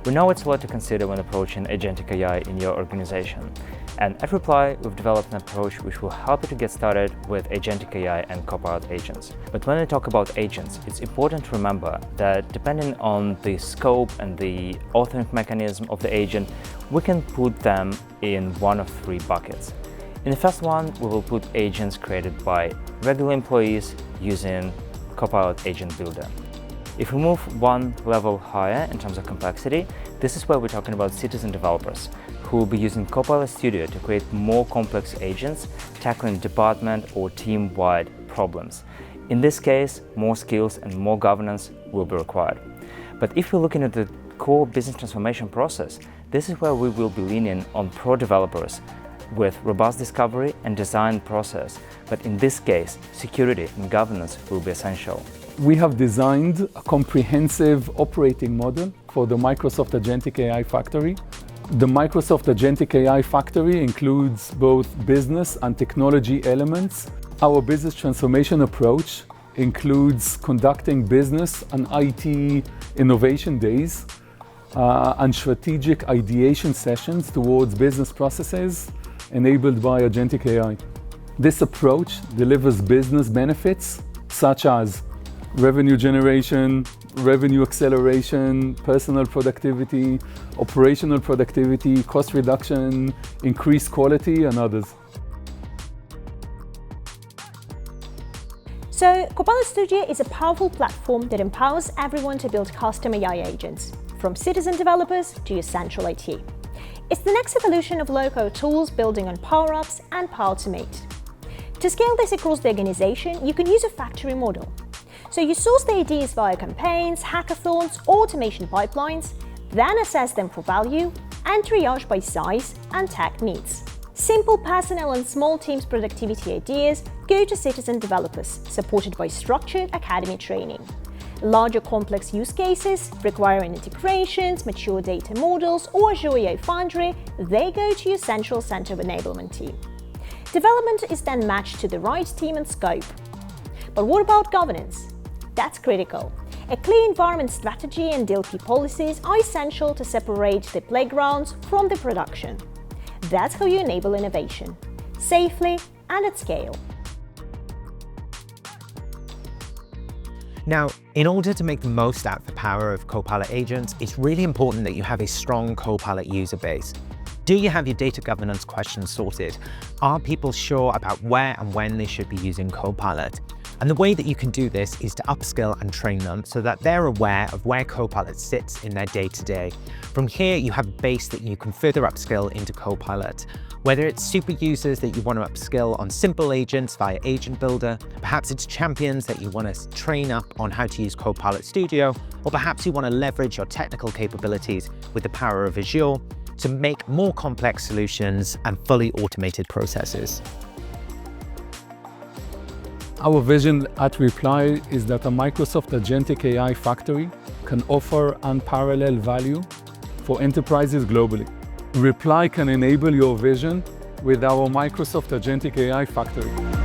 We know it's a lot to consider when approaching agentic AI in your organization. And at Reply, we've developed an approach which will help you to get started with agentic AI and Copilot agents. But when we talk about agents, it's important to remember that depending on the scope and the authoring mechanism of the agent, we can put them in one of three buckets. In the first one, we will put agents created by regular employees using Copilot Agent Builder. If we move one level higher in terms of complexity, this is where we're talking about citizen developers who will be using Copilot Studio to create more complex agents, tackling department or team-wide problems. In this case, more skills and more governance will be required. But if we're looking at the core business transformation process, this is where we will be leaning on pro developers with robust discovery and design process. But in this case, security and governance will be essential. We have designed a comprehensive operating model for the Microsoft Agentic AI Factory. The Microsoft Agentic AI Factory includes both business and technology elements. Our business transformation approach includes conducting business and IT innovation days and strategic ideation sessions towards business processes enabled by Agentic AI. This approach delivers business benefits such as revenue generation, revenue acceleration, personal productivity, operational productivity, cost reduction, increased quality, and others. So, Copilot Studio is a powerful platform that empowers everyone to build custom AI agents, from citizen developers to your central IT. It's the next evolution of low-code tools building on Power-Ups and Power Automate. To scale this across the organization, you can use a factory model. So you source the ideas via campaigns, hackathons, or automation pipelines, then assess them for value and triage by size and tech needs. Simple personnel and small teams productivity ideas go to citizen developers, supported by structured academy training. Larger complex use cases requiring integrations, mature data models, or Azure AI Foundry, they go to your central center of enablement team. Development is then matched to the right team and scope. But what about governance? That's critical. A clear environment strategy and DLP policies are essential to separate the playgrounds from the production. That's how you enable innovation, safely and at scale. Now, in order to make the most out of the power of Copilot agents, it's really important that you have a strong Copilot user base. Do you have your data governance questions sorted? Are people sure about where and when they should be using Copilot? And the way that you can do this is to upskill and train them so that they're aware of where Copilot sits in their day-to-day. From here, you have a base that you can further upskill into Copilot. Whether it's super users that you want to upskill on simple agents via Agent Builder, perhaps it's champions that you want to train up on how to use Copilot Studio, or perhaps you want to leverage your technical capabilities with the power of Azure to make more complex solutions and fully automated processes. Our vision at Reply is that a Microsoft Agentic AI Factory can offer unparalleled value for enterprises globally. Reply can enable your vision with our Microsoft Agentic AI Factory.